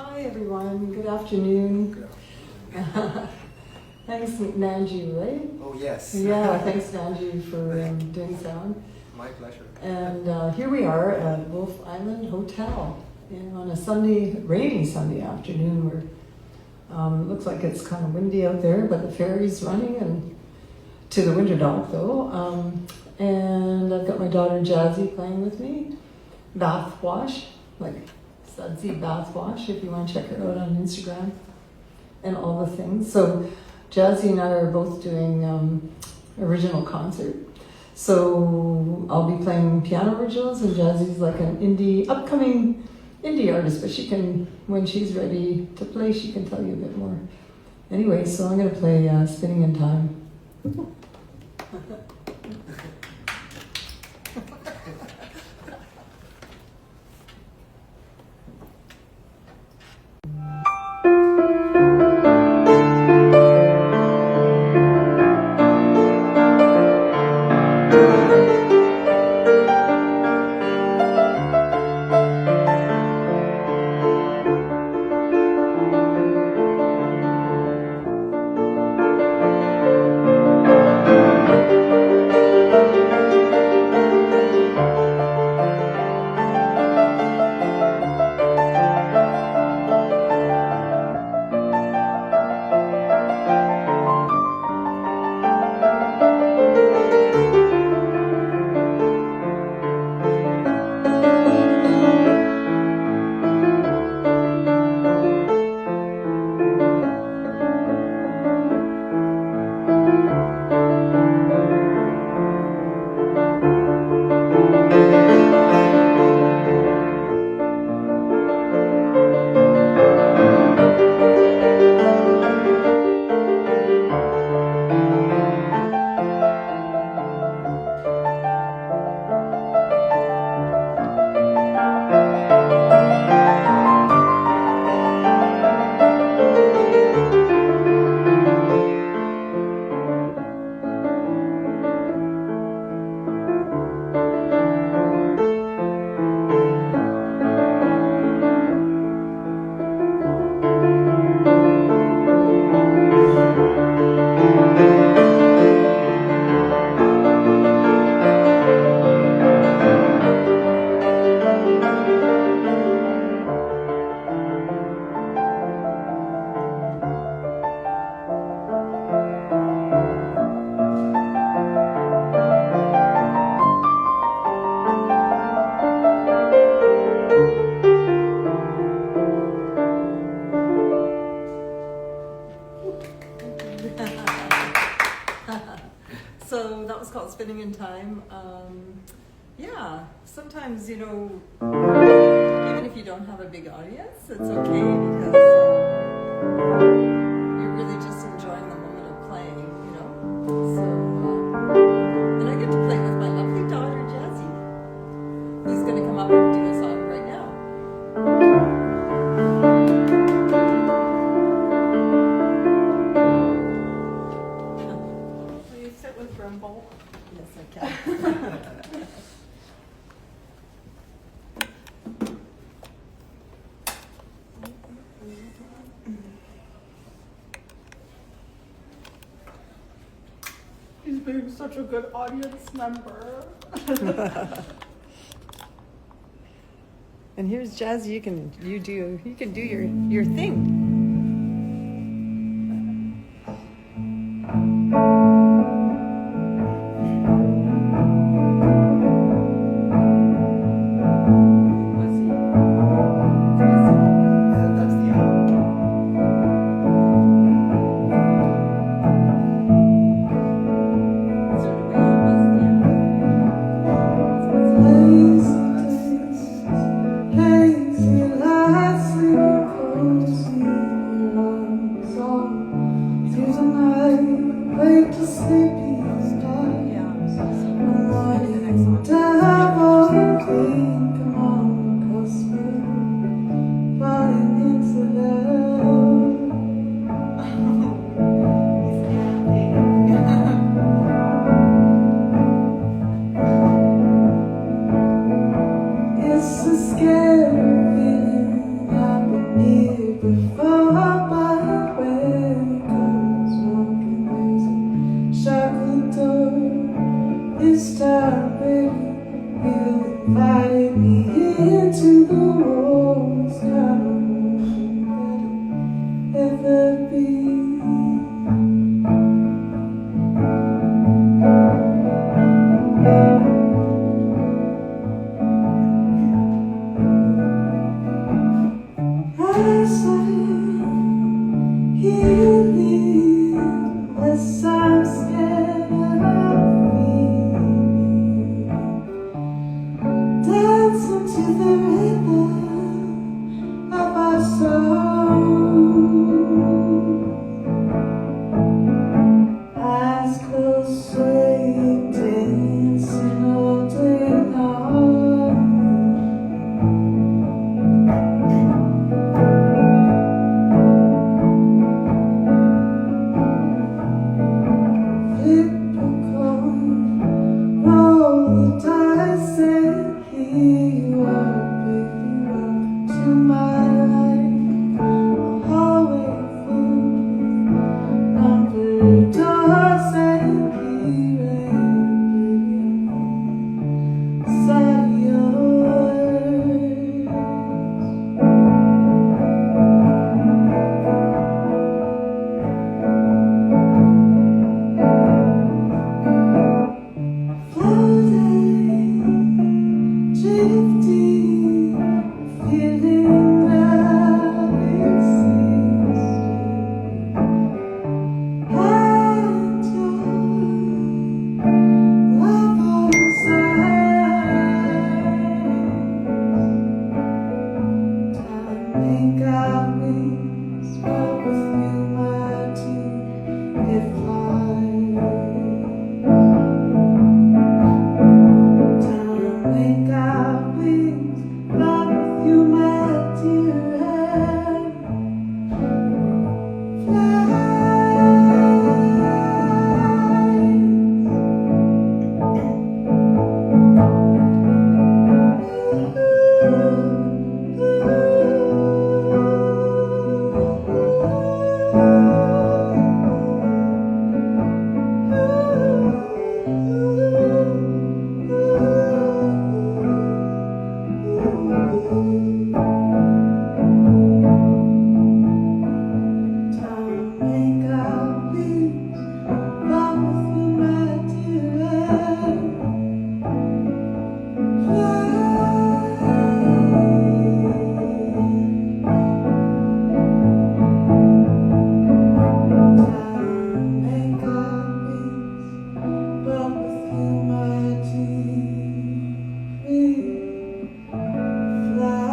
Hi everyone, good afternoon. Good afternoon. Thanks Nanju, right? Oh yes. Yeah, thanks Nanju for doing sound. My pleasure. And here we are at Wolf Island Hotel on a Sunday, rainy Sunday afternoon. Looks like it's kind of windy out there, but the ferry's running and to the winter dock though. And I've got my daughter Jazzy playing with me. Bathwash, like Sudsy Bathwash, if you want to check her out on Instagram and all the things. So Jazzy and I are both doing original concert. So I'll be playing piano originals, and Jazzy's like an upcoming indie artist, but she can, when she's ready to play, she can tell you a bit more. Anyway, so I'm going to play Spinning in Time. So that was called Spinning in Time. Yeah, sometimes, even if you don't have a big audience, it's okay because you're really just enjoying the moment of playing, So, and I get to play with my lovely daughter, Jazzy, who's going to come up and do a song right now. With Brimble. Yes, I can. He's being such a good audience member. And here's Jazzy. You can do your thing. Lazy, lazy, close. to the warmest time that'll ever be. As I hear you, unless I'm scared of me, dancing to the rhythm of our soul. Eyes closed, swaying, dancing all day long. Flip a coin, roll the dice, and here you are, baby. Welcome to my life. A hallway filled with numbered doors and key ring, baby. Inside yours. Floating, drifting, feeling that exists. And your love time ain't got wings, but with you, my dear, it flies. Time ain't got wings, but with you, my dear, it Time ain't got wings, but with you, my dear, Time ain't got wings, but with you, my dear, it flies.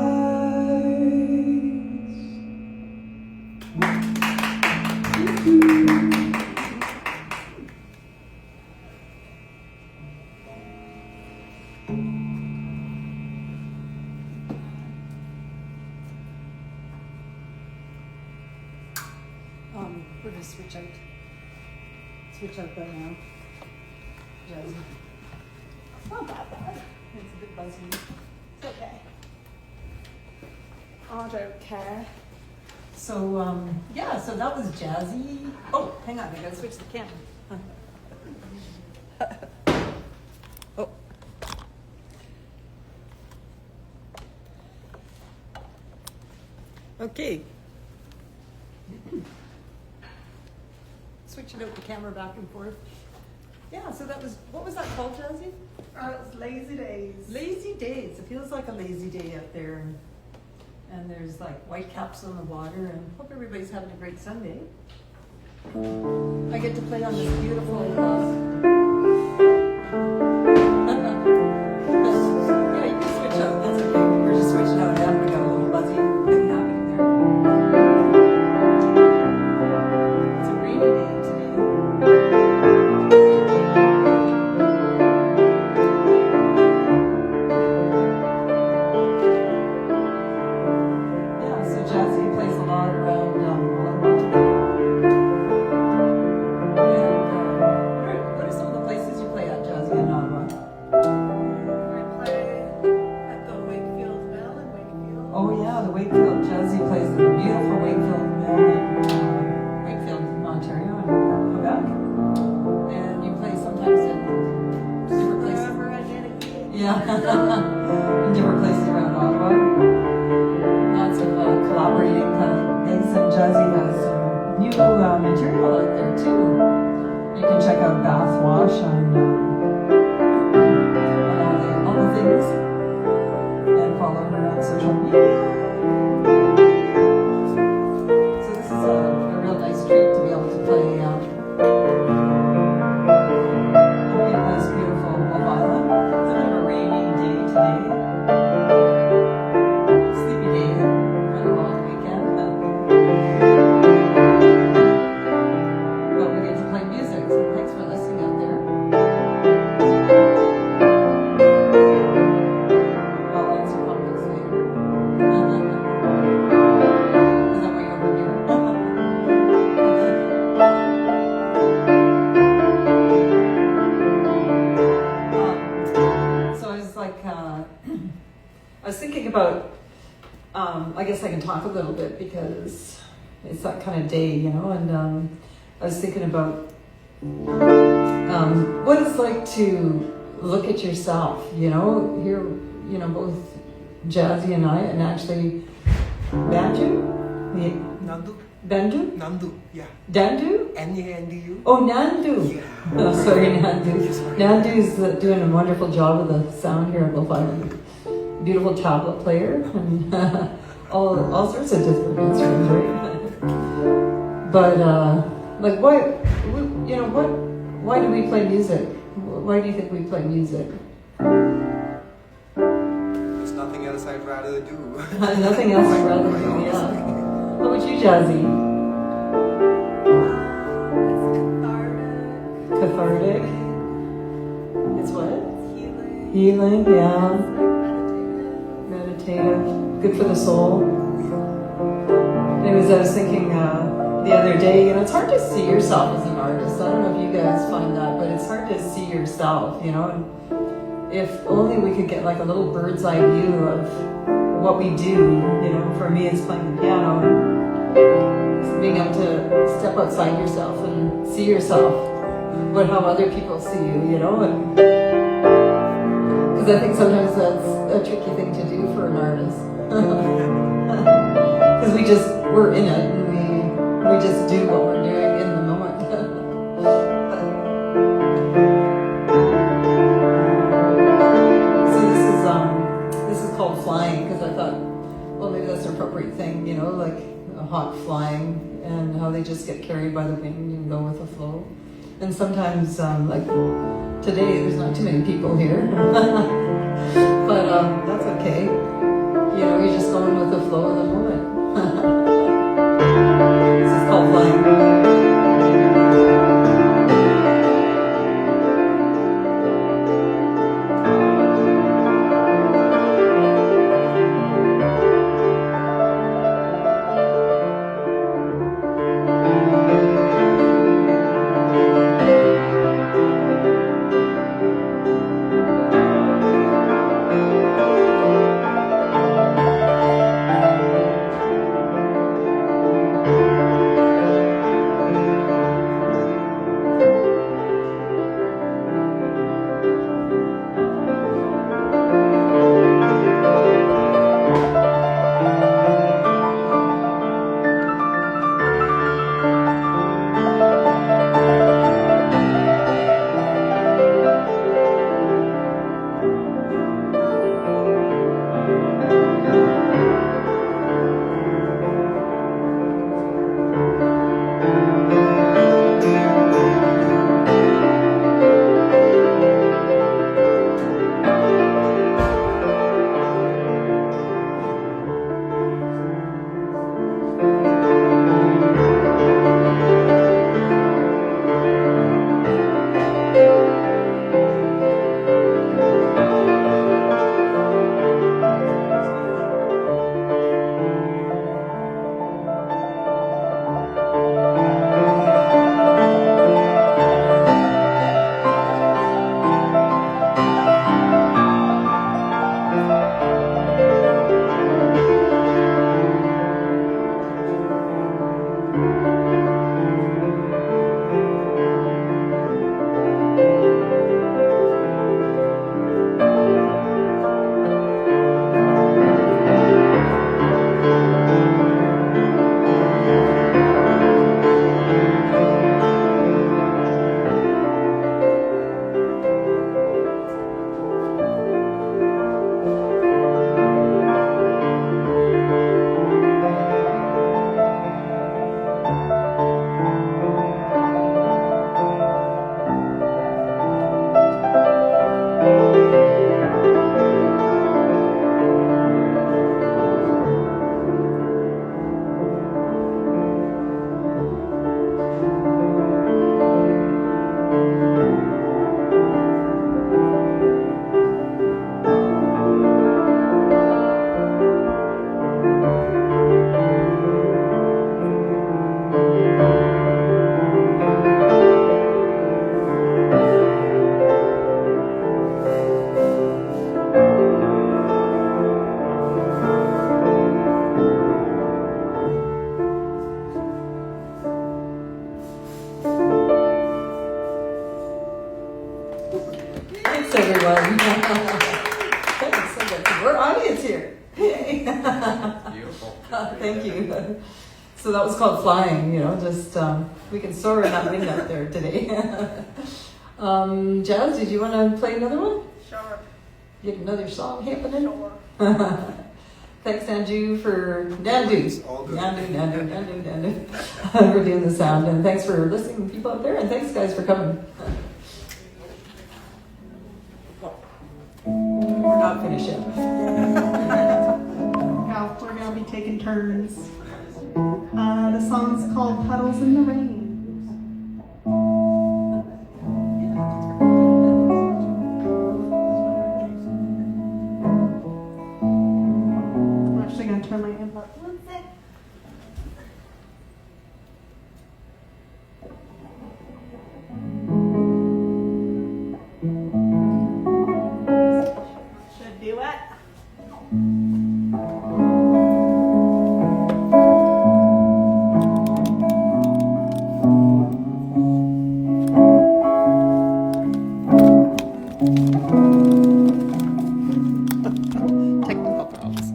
We're gonna switch out that now. Jazzy. It's not that bad. It's a bit buzzy. It's okay. Aren't okay. So, yeah, so that was Jazzy. Oh, hang on, I gotta switch the camera. Oh. Okay. Switching out the camera back and forth. Yeah, so that was, what was that called, Jazzy? It's lazy days. Lazy days. It feels like a lazy day up there. And there's like white caps on the water, and hope everybody's having a great Sunday. I get to play on this beautiful yeah, you can switch out, that's okay. We're just switching out and we got a little buzzy thing happening there. It's a rainy day today. Yeah, so Jazzy plays a lot around Ottawa. And what are some of the places you play at, Jazzy, in Ottawa? I play at the Wakefield Mill in Wakefield. Oh yeah, the Wakefield. Jazzy plays in the beautiful Wakefield Mill in Wakefield, Ontario, and Quebec. And you play sometimes in different places. Wherever I get it. Yeah, in different places around Ottawa. So this is a real nice treat to be able to play this beautiful Wolf Island. It's kind of a rainy day today. Sleepy day, kind of long weekend. But we get to play music, so thanks for listening out there. I'll answer comments later. Is that why you're over here? So I was like, I was thinking about, I guess I can talk a little bit because it's that kind of day, you know, and I was thinking about what it's like to look at yourself, you know, here, you know, both Jazzy and I, and actually Banju? Nandu? Banju? Nandu, yeah. Dandu? N-A-N-D-U? Oh, Nandu. Yeah. Oh, sorry, Nandu. Yes, sorry. Nandu's doing a wonderful job with the sound here at Wolf Island. Beautiful tablet player and all sorts of different instruments, right? But like, why do we play music? Why do you think we play music? There's nothing else I'd rather do. Nothing else I'd rather do, yeah. How about you, Jazzy? It's cathartic. Cathartic? It's what? It's healing. Healing, yeah. It's like meditative. Meditative. Good for the soul. Anyways, I was thinking the other day, you know, it's hard to see yourself as an artist. I don't know if you guys find that, but it's hard to see yourself, you know. And if only we could get like a little bird's eye view of what we do, you know. For me, it's playing the piano and being able to step outside yourself and see yourself, but how other people see you, you know. And because I think sometimes that's a tricky thing to do for an artist. Because we're in it and we just do what we're doing in the moment. So this is called flying, because I thought, well, maybe that's an appropriate thing, you know, like a hawk flying and how they just get carried by the wind and go with the flow. And sometimes, like today, there's not too many people here, but that's okay. You know, you're just going with the flow of the moment. This is called flying. Thanks, everyone. Thanks. I got some more audience here. Yay. Beautiful. Thank you. So that was called Flying, just we can soar in that wind out there today. Jazz, did you want to play another one? Sure. Get another song happening? Sure. Thanks, Nandu, for Nandu. All good. Nandu. For doing the sound. And thanks for listening, people out there. And thanks, guys, for coming. We're not finished yet. Yeah, we're gonna be taking turns. The song's called Puddles in the Rain. I'm actually gonna turn my amp up. One sec. Should do it. Technical problems.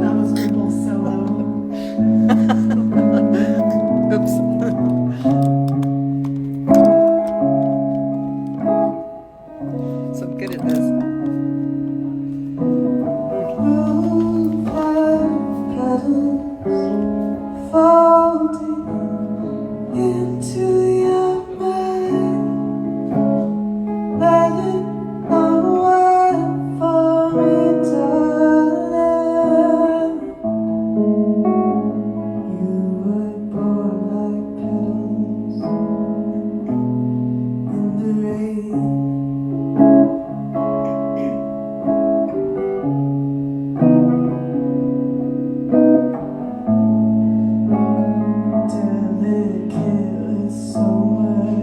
That was Ripple's solo. Oops. So I'm good at this. Moonlight petals folding into your mind. Let it unwind for me, darling. You were born like petals in the rain. Delicate with so much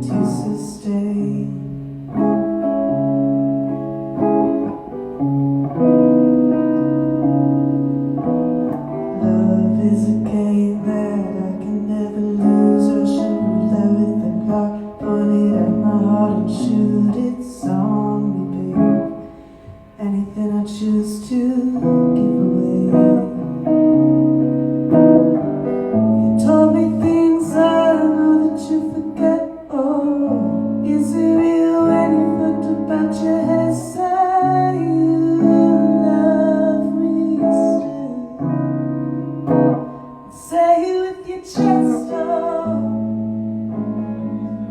to sustain. Love is a game that I can never lose. Russian roulette with the clock pointed at my heart and shoot it's on me, babe. Anything I choose to give away. You told me things I know that you forget. Oh, is it real when you looked about your head? Say you love me still. Say it with your chest. Oh,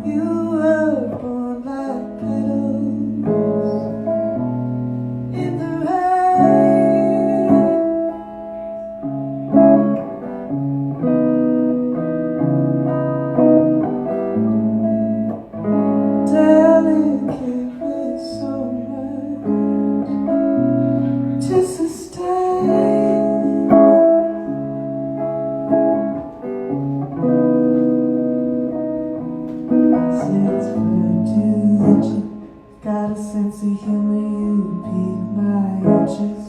you were born like petals in the rain. Delicate with so much to sustain. Since virtue, got a sense of humor, you pique my interest.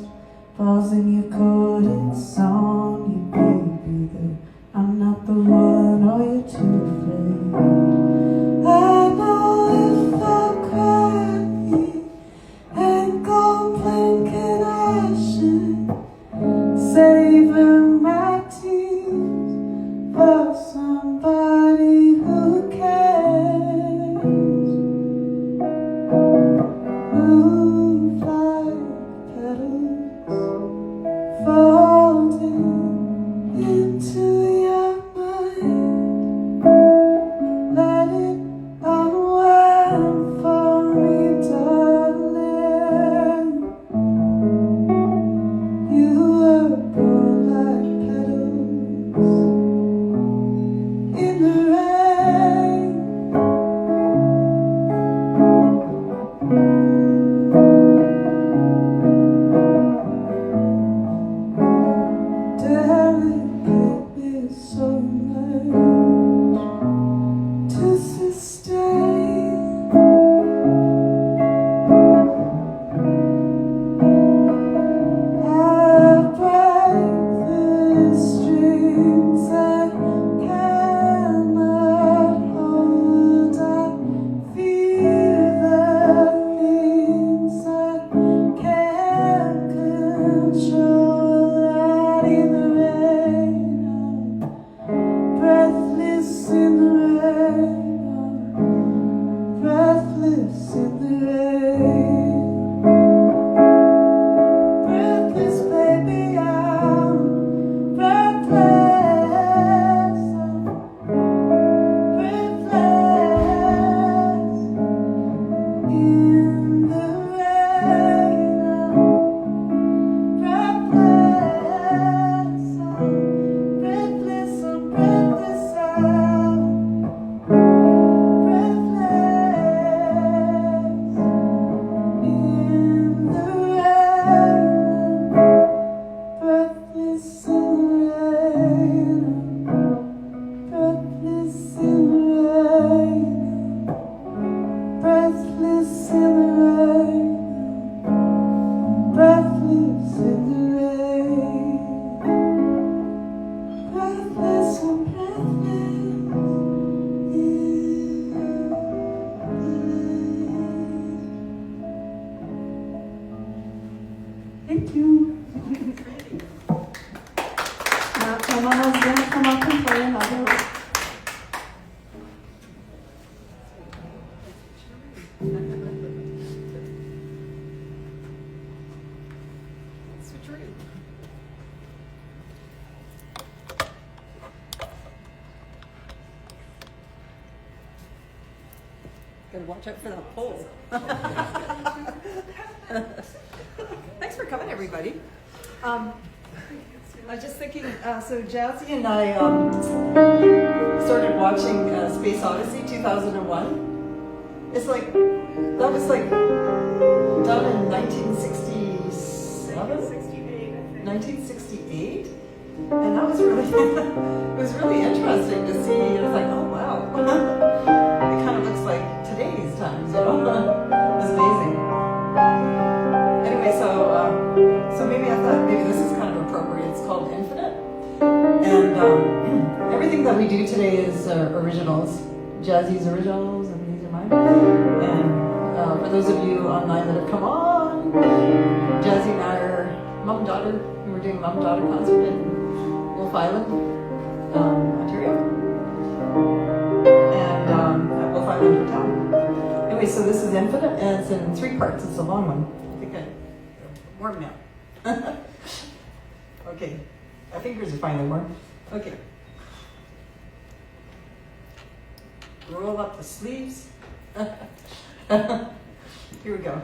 Pausing your chorded song, you baby, though I'm not the one, or you're too afraid. I know if I cry and go blank and I should savor my tears for somebody who cares. Moonlight petals folding into your mind. Let it all too. Now, my mama's gonna come up and play another. Gotta watch out for that pole. Thanks for coming, everybody. I was just thinking, so Jazzy and I started watching Space Odyssey 2001. It's like, that was like done in 1967? 1968? And that was really, it was really interesting to see. It was like, oh wow. It kind of looks like today's times, you know? It was amazing. Anyway, so maybe I thought maybe this is kind of appropriate. It's called Infinite. And everything that we do today is originals. Jazzy's originals, and these are mine. And for those of you online that have come on, Jazzy and I are mom and daughter. We're doing a mom and daughter concert in Wolf Island, Ontario. And at Wolf Island Hotel. Anyway, so this is Infinite, and it's in 3 parts. It's a long one. I think I'm warm now. Okay, my fingers are finally warm. Okay. Roll up the sleeves. Here we go.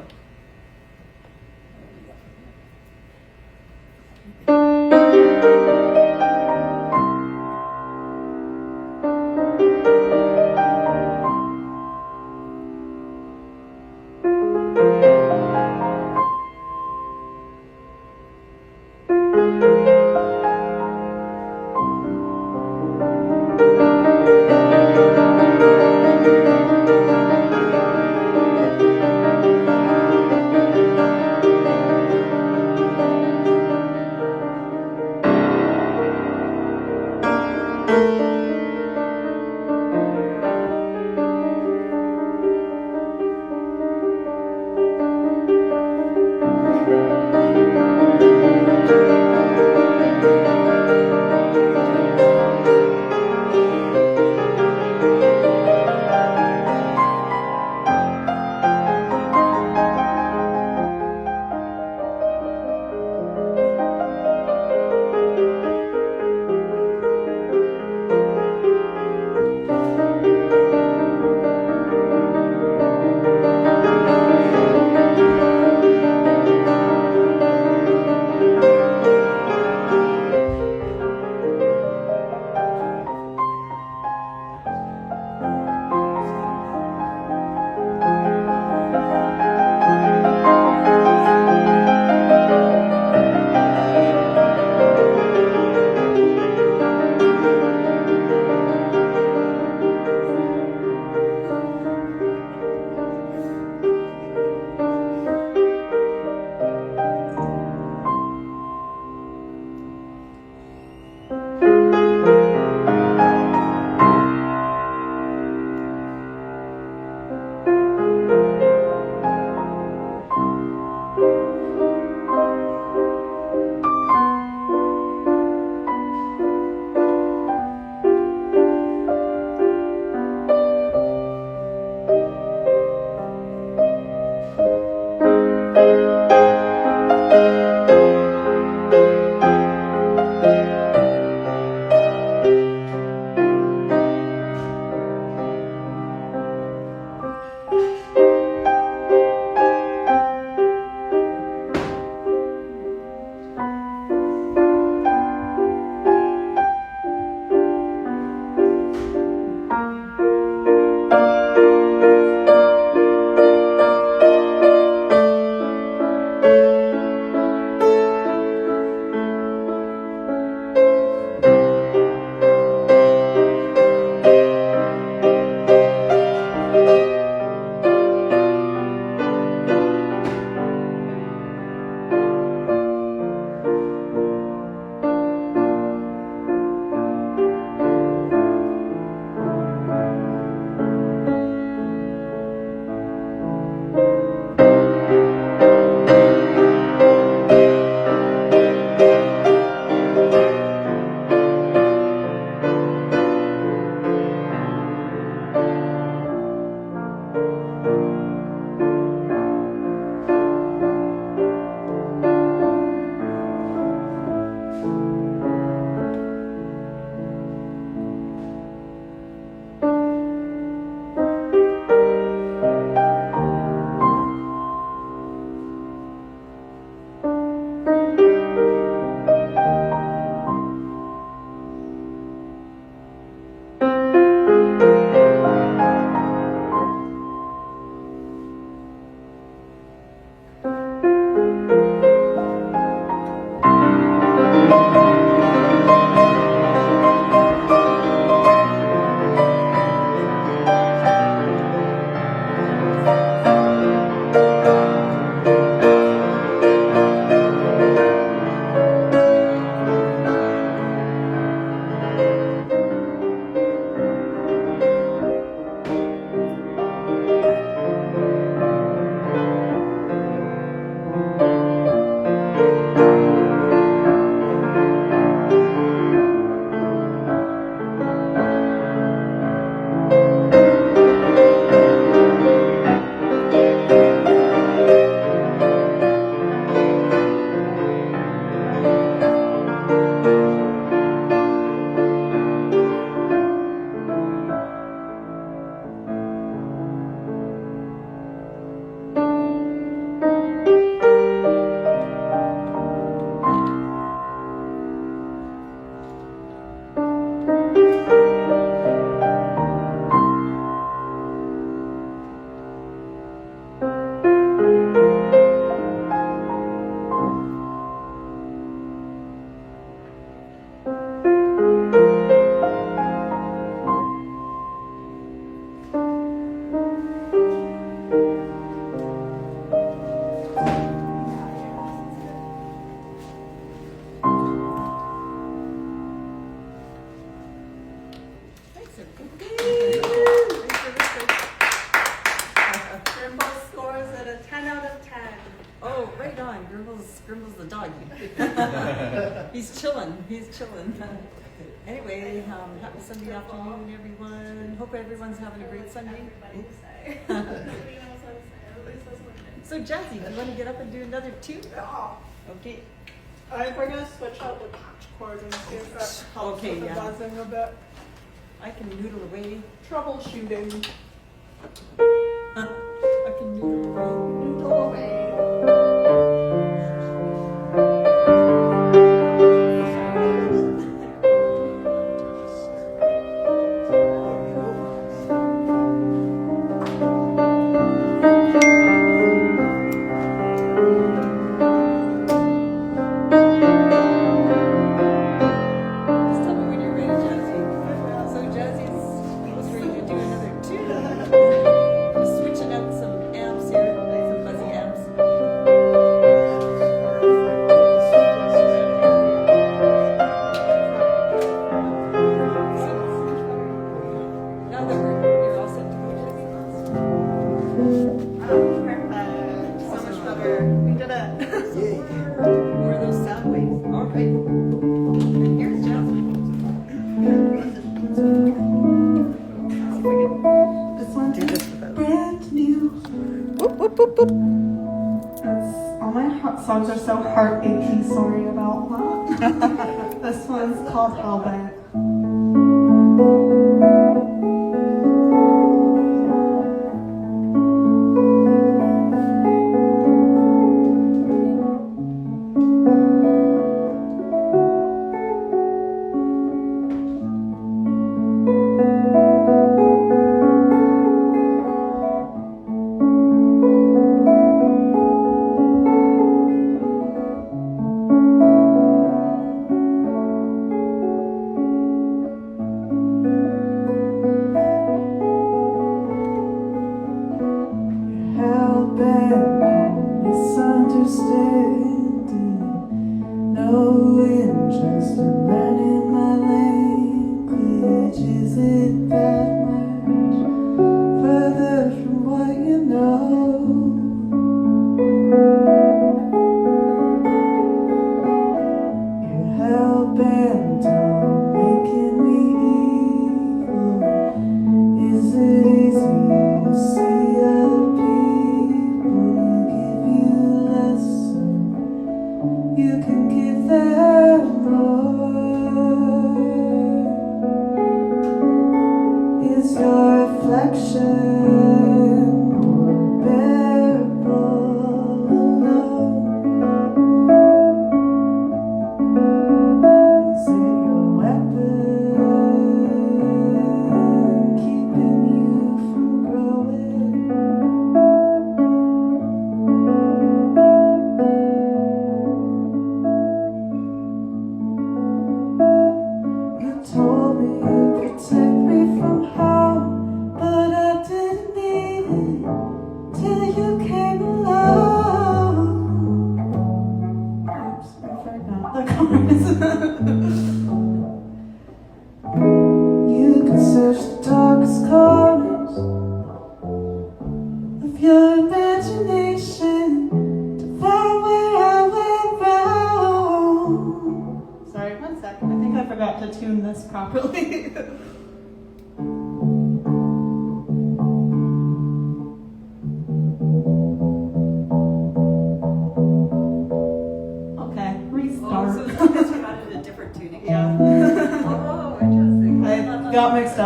goes the doggy. He's chilling. Anyway, happy Sunday afternoon, everyone. Hope everyone's having a great Sunday. So, Jazzy, do you want to get up and do another two? Okay. Alright, we're gonna switch out the patch cord and see if that helps with the buzzing a bit. I can noodle away. Troubleshooting. I can noodle away. Noodle away. Songs are so heart-achy, sorry about that. This one's called Hellbent.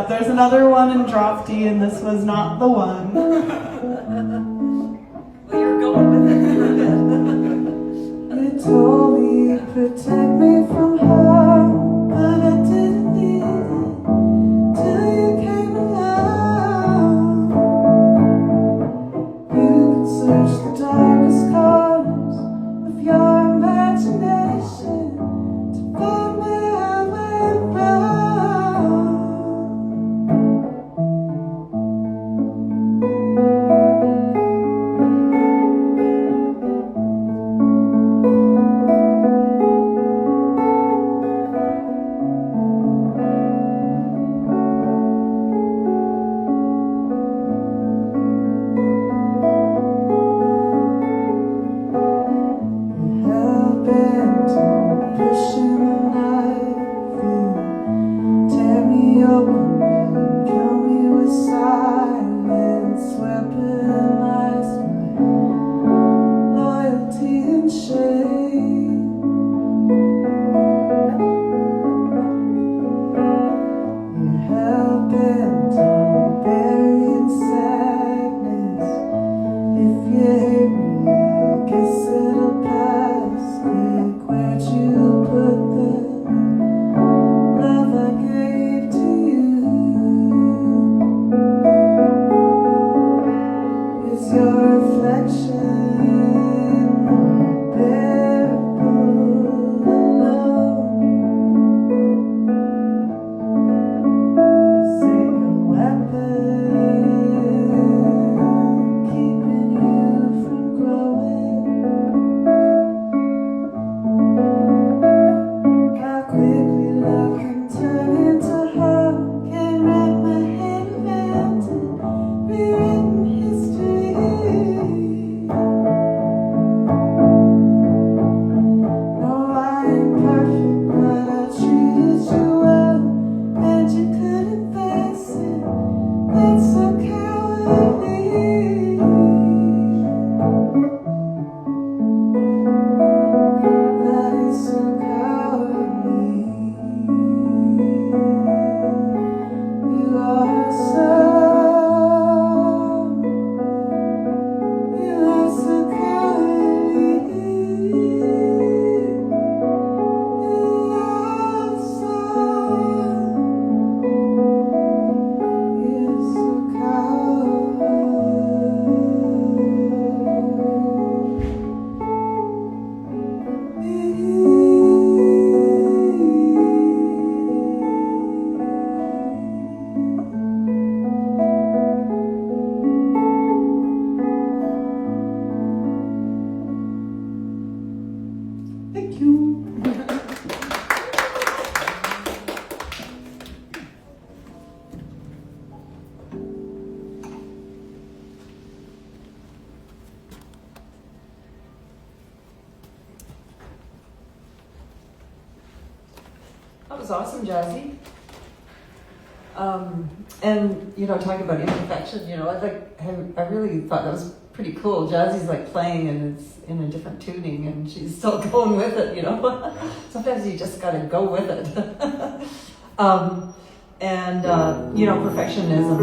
There's another one in drop D, and this was not the one. Well, you're going with You told me you'd protect me from harm, but I didn't need it till you came along. You can search the darkest corners of your imagination to find where I went wrong. Thank you. That was awesome, Jazzy. And talking about imperfection, I really thought that was pretty cool. Jazzy's like playing and it's in a different tuning, and she's still going with it. Sometimes you just got to go with it. Perfectionism.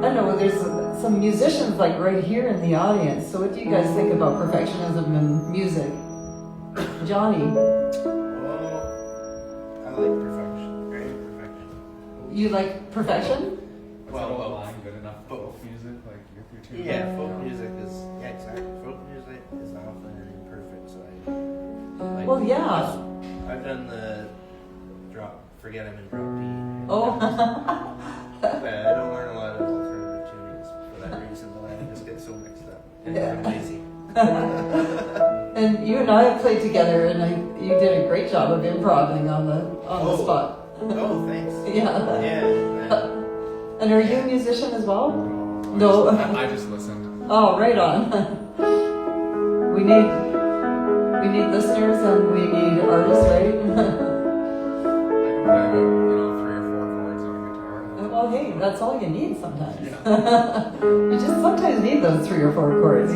I don't know. There's some musicians like right here in the audience. So, what do you guys think about perfectionism in music, Johnny? I like perfection. Great perfection. You like perfection? Well, good enough folk music, like your two. yeah, folk music is exactly. Folk music is often imperfect, so I like. Well, yeah. I've done the drop. Forget I'm in drop D. Oh. But I don't learn a lot of alternative tunings for that reason. But I just get so mixed up. And I'm lazy. And you and I have played together, and you did a great job of improvising on the spot. Oh, thanks. Yeah. Yeah. And are you a musician as well? No, No. I just listened. Oh, right on. We need listeners and we need artists, right? I can play about 3 or 4 chords on a guitar. Well, hey, that's all you need sometimes. You just sometimes need those 3 or 4 chords,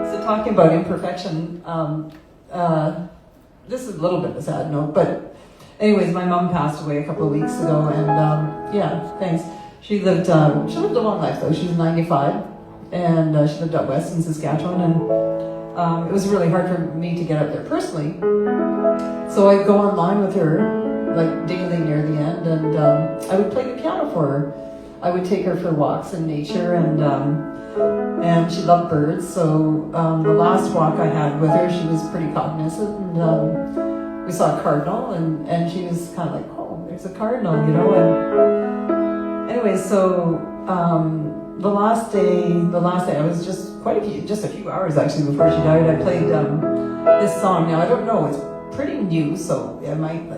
So talking about imperfection, this is a little bit of a sad note, but anyways, my mom passed away a couple of weeks ago, and yeah, thanks. She lived a long life though. She's 95, and she lived out west in Saskatchewan, and it was really hard for me to get out there personally. So I'd go online with her, like daily near the end, and I would play the piano for her. I would take her for walks in nature, and she loved birds. So the last walk I had with her, she was pretty cognizant, and we saw a cardinal, and she was kind of like, oh, there's a cardinal, and anyway, so the last day, I was just a few hours actually before she died. I played this song. Now I don't know, it's pretty new, so I might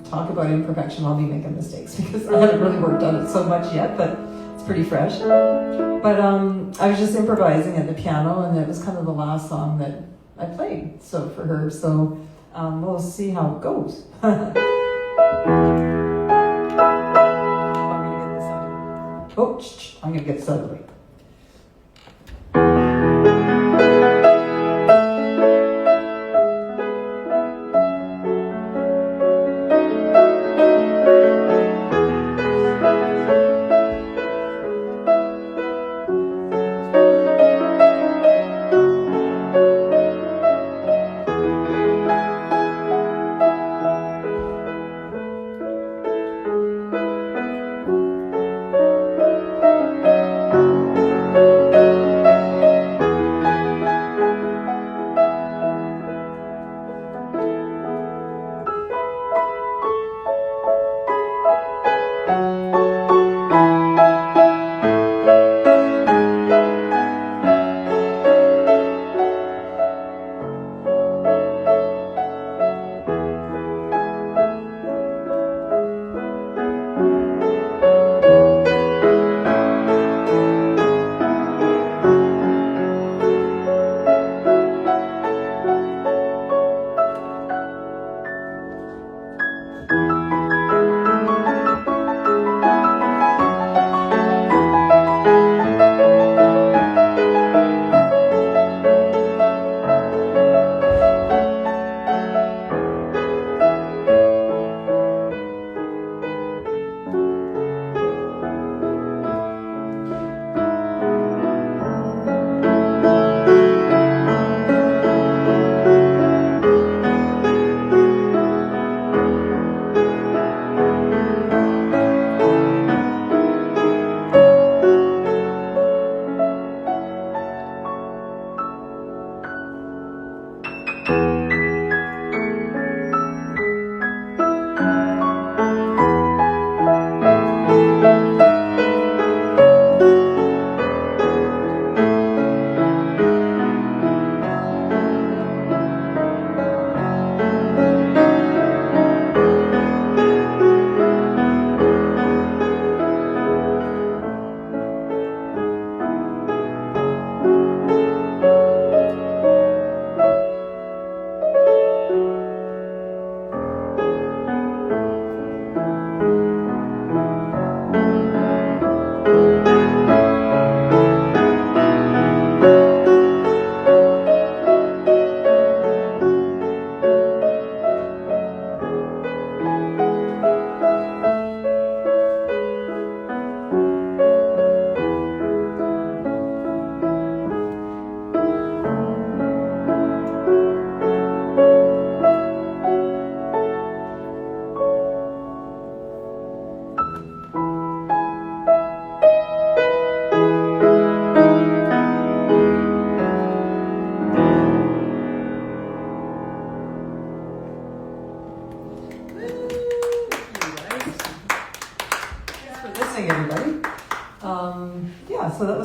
talk about imperfection. I'll be making mistakes because I haven't really worked on it so much yet, but it's pretty fresh. But I was just improvising at the piano, and it was kind of the last song that I played. So for her, so we'll see how it goes. I'm gonna get this out. Oh, I'm gonna get this out of the way.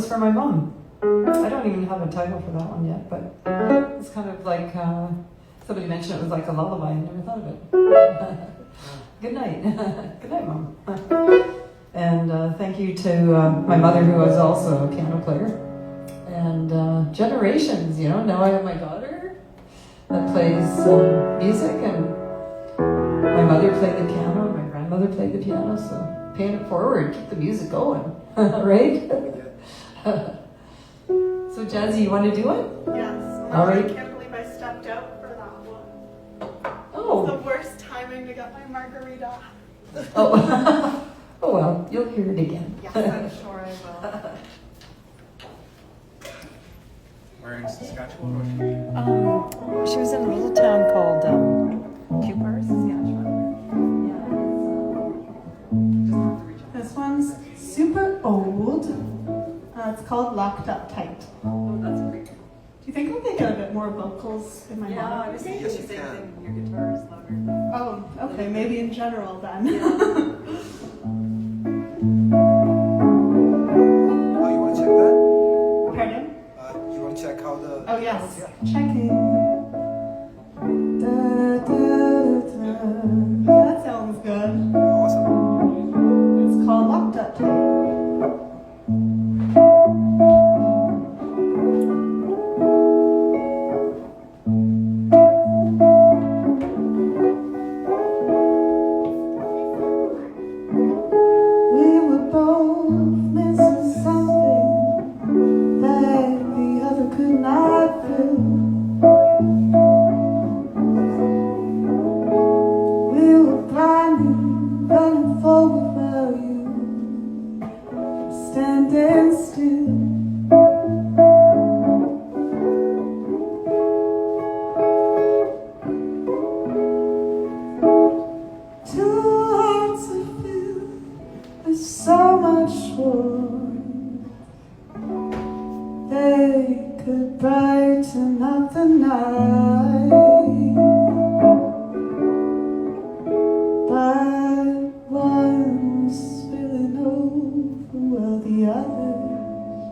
was for my mom. I don't even have a title for that one yet, but it's kind of like somebody mentioned it was like a lullaby. I never thought of it. Good night. Good night, Mom. And thank you to my mother, who was also a piano player. And generations, you know. Now I have my daughter that plays music, and my mother played the piano, and my grandmother played the piano. So paying it forward, keep the music going, right? So Jazzy, you want to do it? Yes. All right. I can't believe I stepped out for that one. Oh. It's the worst timing to get my margarita. Oh. Oh well, you'll hear it again. Yes, I'm sure I will. Where in Saskatchewan was she? She was in a little town called Cupar, Saskatchewan. This one's super old. It's called Locked Up Tight. Oh, that's pretty good. Do you think I could get a bit more vocals in my Yeah, I mom? was thinking Yes, the you same can. thing. Your guitar is louder. Oh, okay, maybe in general then. Oh, you want to check that? Pardon? You want to check how the... Oh, yes. Checking. Da, da, da. That sounds good. Awesome. It's called Locked Up Tight. We were both missing something that the other could not fill. We were blindly running forward while you were standing still. Two hearts are filled with so much warmth. They could brighten up the night, but one's spilling over while the other's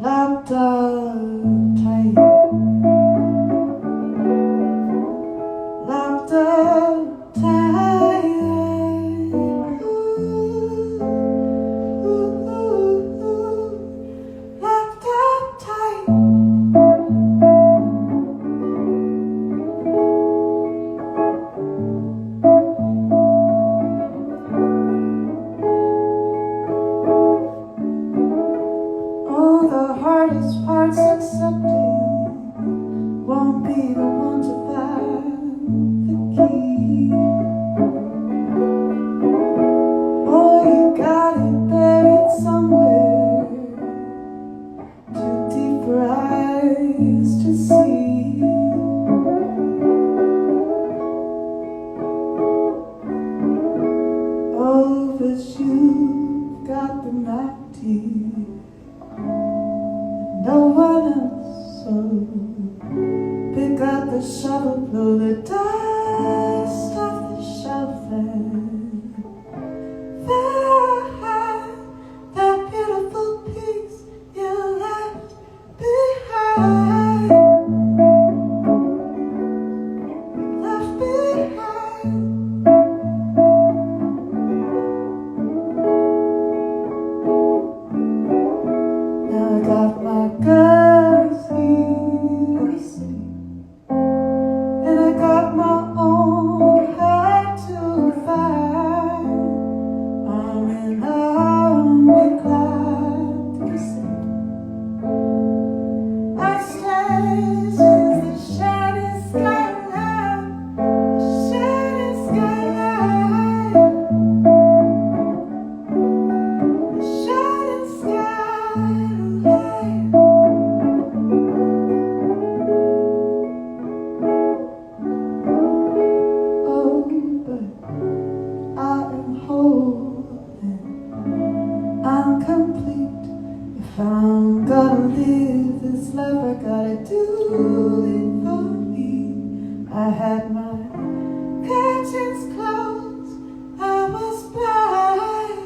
locked up tight. Locked up tight. Ooh, ooh, ooh, ooh. Locked up tight. Oh, the hardest part's accepting. Won't be the one to find the key. Oh, you got it buried somewhere, too deep for eyes to see. Oh, but you got the map deep. No one else, so pick up the shovel, blow the dust off the shelf and find that beautiful piece you left behind. Left behind. Now I got my girls here to sleep, and I got my own heart to find. I'm in a glad to see. I stay since the shining skyline, the shining skyline, the shining skyline. Oh, but I am whole and I'm complete. If I'm gonna live this life, I gotta do it for me. I had my curtains closed, I was blind,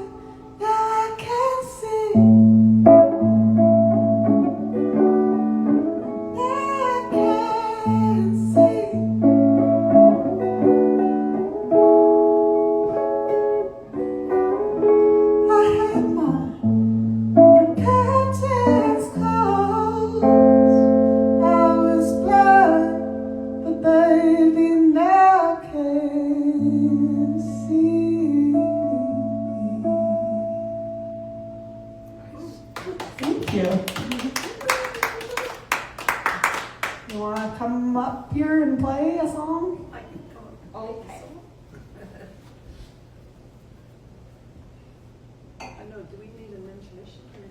now I can see. You want to come up here and play a song? Okay. I know, do we need an intermission or?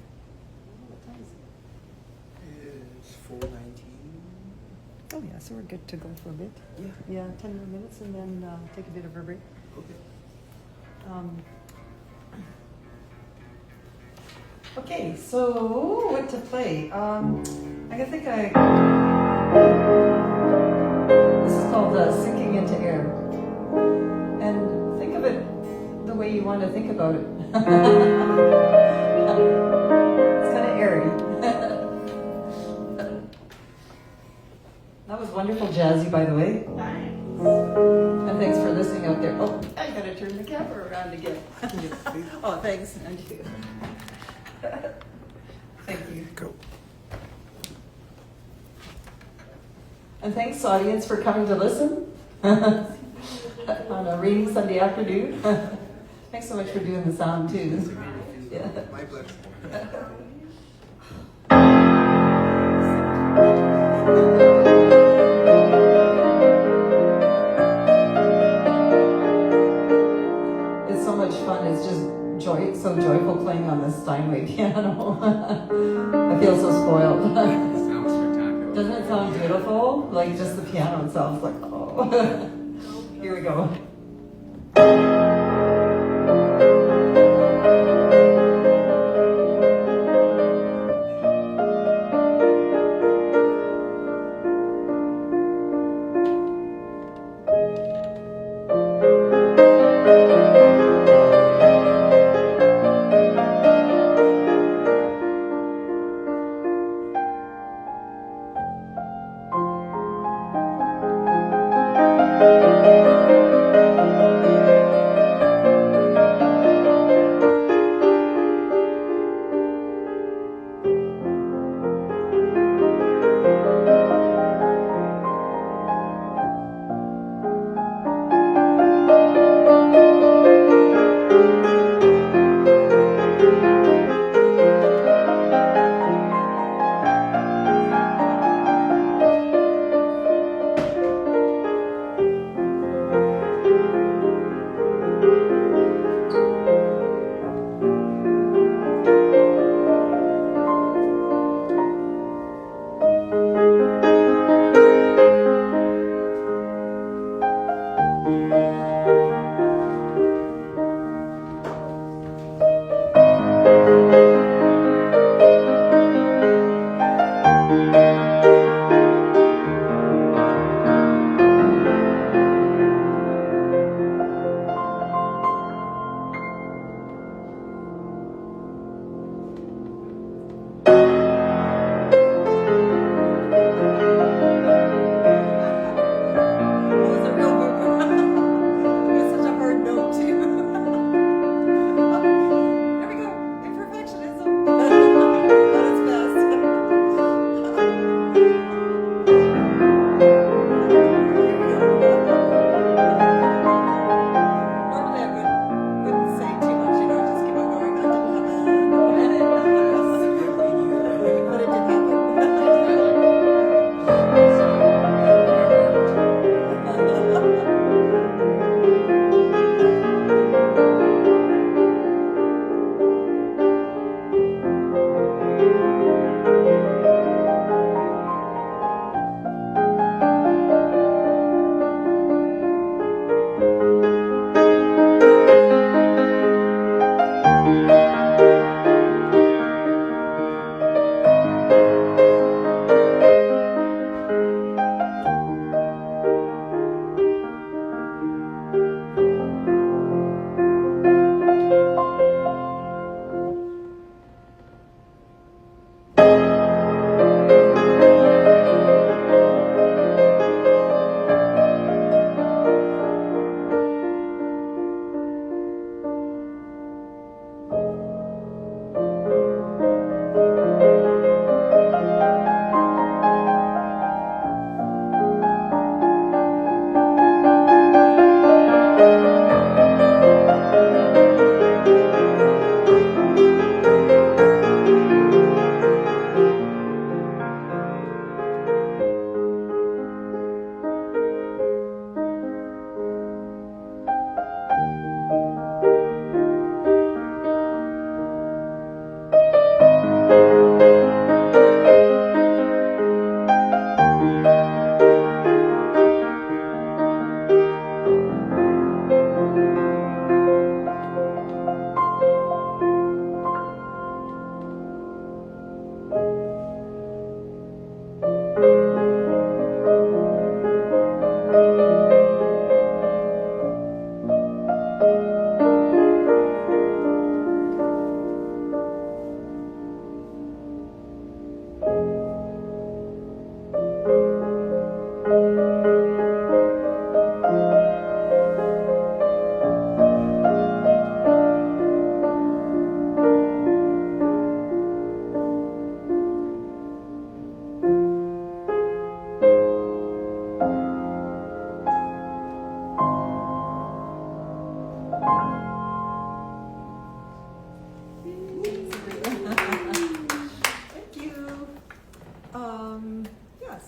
What time is it? It's 4:19. Oh, yeah, so we're good to go for a bit. Yeah. Yeah, 10 more minutes and then take a bit of a break. Okay. Okay, so what to play? I think this is called Sinking into Air. And think of it the way you want to think about it. It's kind of airy. That was wonderful, Jazzy, by the way. And thanks for listening out there. Oh, I gotta turn the camera around again. Oh, thanks. And you. Thank you. Go. And thanks, audience, for coming to listen on a rainy Sunday afternoon. Thanks so much for doing the sound, too. Yeah. My pleasure. It's so much fun. It's just so joyful playing on the Steinway piano. I feel so spoiled. Sounds spectacular. Doesn't it sound beautiful? Like just the piano itself, like, oh. Here we go.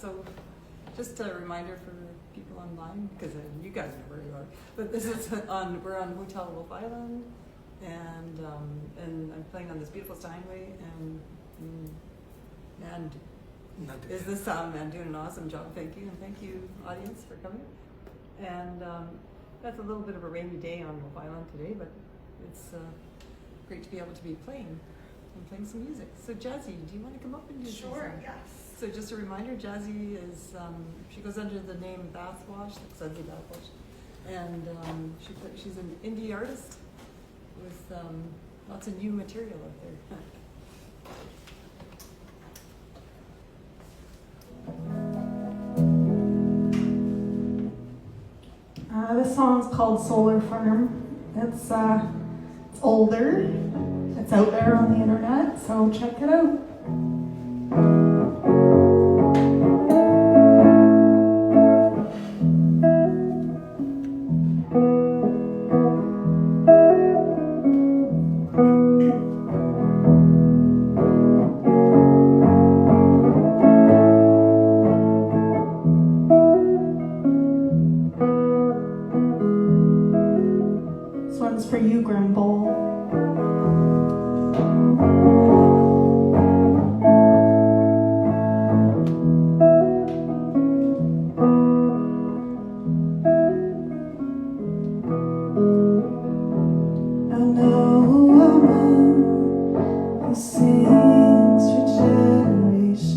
So just a reminder for people online, because you guys know where you are, but this is we're on Hotel Wolf Island, and I'm playing on this beautiful Steinway, and is this sound man doing an awesome job? Thank you, and thank you, audience, for coming. And that's a little bit of a rainy day on Wolf Island today, but it's great to be able to be playing some music. So Jazzy, do you want to come up and do Sure, something? yes. So just a reminder, Jazzy is, she goes under the name Bathwash, like Sudsy Bathwash. And she's an indie artist with lots of new material out there. This song's called Solar Farm. It's older. It's out there on the internet, so check it out. This one's for you, Grimble. I know a woman who sings for generations.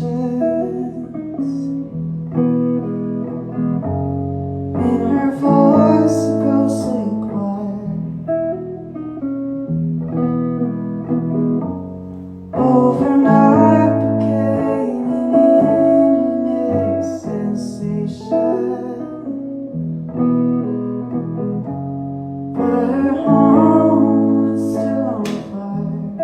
In her voice, a ghostly choir. Overnight became an internet sensation. But her home is still on fire.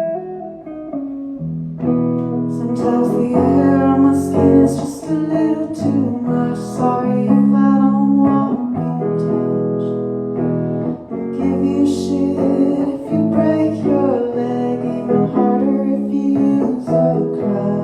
Sometimes the air on my skin is just a little too much. Sorry if I don't want to be touched. I'll give you shit if you break your leg. Even harder if you use a crutch.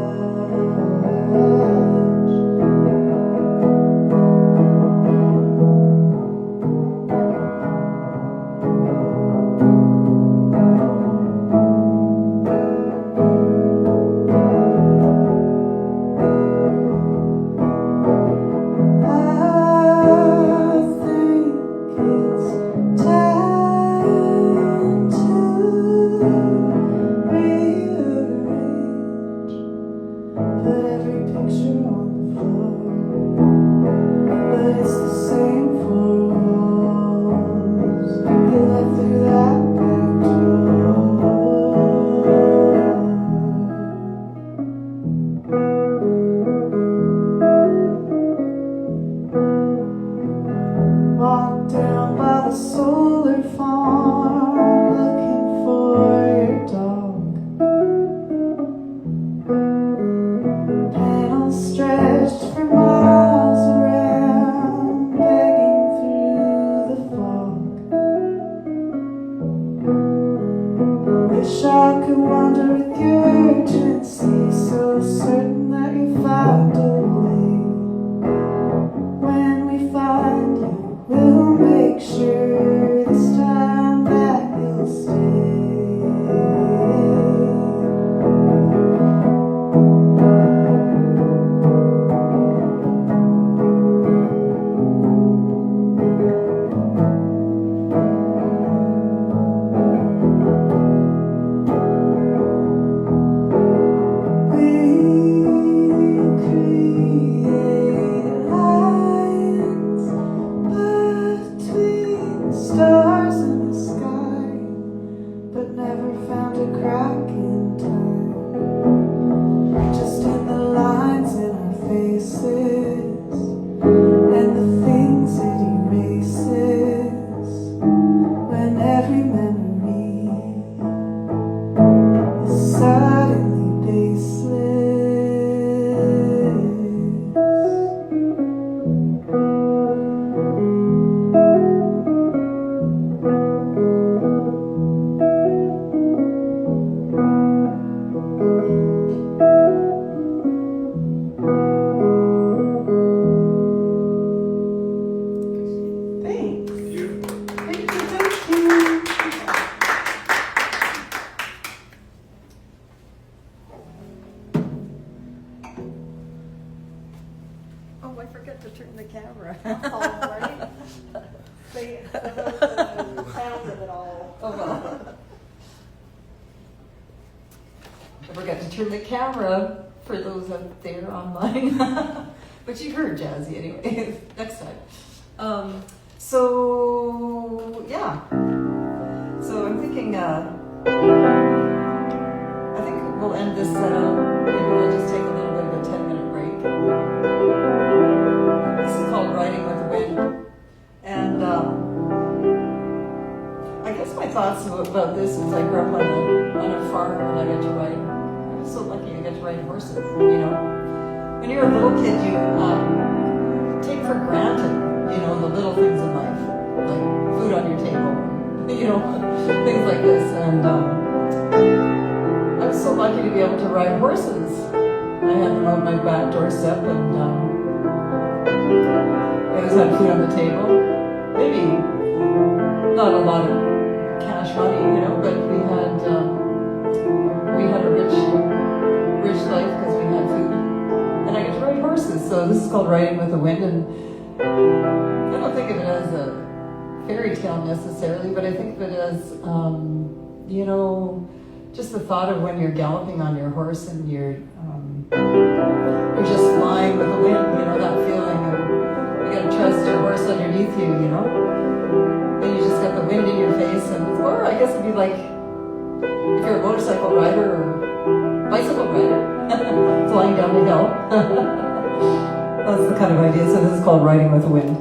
I Oh, I forget to turn the camera. All right. The sound of it all. Oh, well. I forgot to turn the camera for those out there online. But you heard Jazzy anyway, next time. So, yeah. So I'm thinking, I think we'll end this, maybe we'll just take a little bit of a 10-minute break. This is called Riding with the Wind. And I guess my thoughts about this is I grew up on a farm and I got to ride. I was so lucky I got to ride horses, you know. When you're a little kid, you take for granted, you know, the little things in life, like food on your table, you know, things like this. And I was so lucky to be able to ride horses. I had them out my back doorstep, and I always had food on the table. Maybe not a lot of cash money, you know, but we had a rich life because we had food. And I get to ride horses, so this is called Riding with the Wind, and I don't think of it as a fairy tale necessarily, but I think of it as, you know, just the thought of when you're galloping on your horse and you're just flying with the wind, you know, that feeling of you gotta trust your horse underneath you, you know, and you just got the wind in your face, or I guess it'd be like if you're a motorcycle rider or bicycle rider. Flying down the hill. That's the kind of idea. So this is called Riding with the Wind.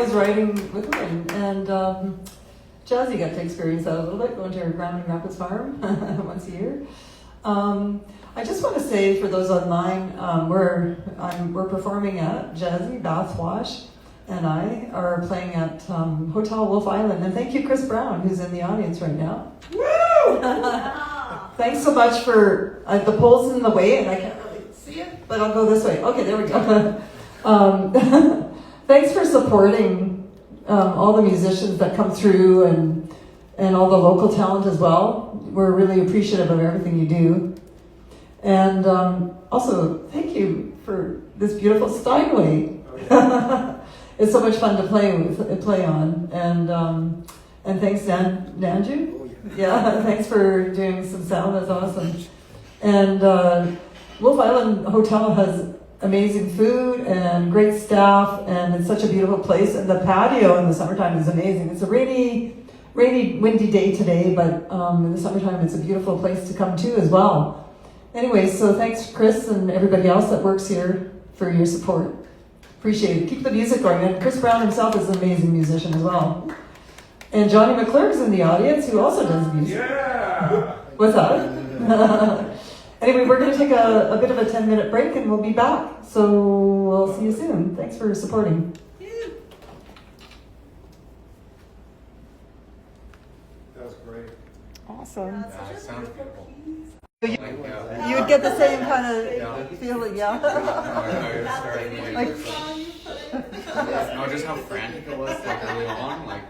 was riding with her, and Jazzy got to experience that a little bit, going to her Grand Rapids farm once a year. I just want to say for those online, we're performing at Jazzy, Bathwash, and I are playing at Hotel Wolf Island. And thank you, Chris Brown, who's in the audience right now. Woo! Thanks so much for the pole's in the way, and I can't really see it, but I'll go this way. Okay, there we go. Thanks for supporting all the musicians that come through and all the local talent as well. We're really appreciative of everything you do. And also, thank you for this beautiful Steinway. It's so much fun to play on. And thanks, Nanju. Oh, Yeah, thanks for doing some sound. That's awesome. And Wolf Island Hotel has amazing food and great staff, and it's such a beautiful place. And the patio in the summertime is amazing. It's a rainy, windy day today, but in the summertime it's a beautiful place to come to as well. Anyway, so thanks, Chris, and everybody else that works here for your support. Appreciate it. Keep the music going. And Chris Brown himself is an amazing musician as well. And Johnny McClurg's in the audience, who also does music. Yeah! What's that? Anyway, we're going to take a bit of a 10-minute break, and we'll be back. So we'll see you soon. Thanks for supporting. That was great. Awesome. Yeah, it sounds beautiful. You would get the same kind of feeling, yeah? I was starting no, just how frantic it was, like early on, like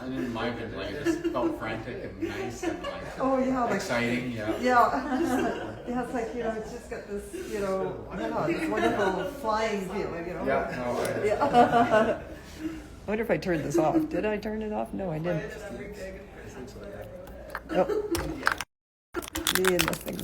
I didn't mind it, like it just felt frantic and nice and like Oh, yeah. exciting, yeah. Yeah. Yeah, it's like, it's just got this, this wonderful flying feeling, Yeah, no, Yeah. I wonder if I turned this off. Did I turn it off? No, I didn't. Oh. Me and this thing.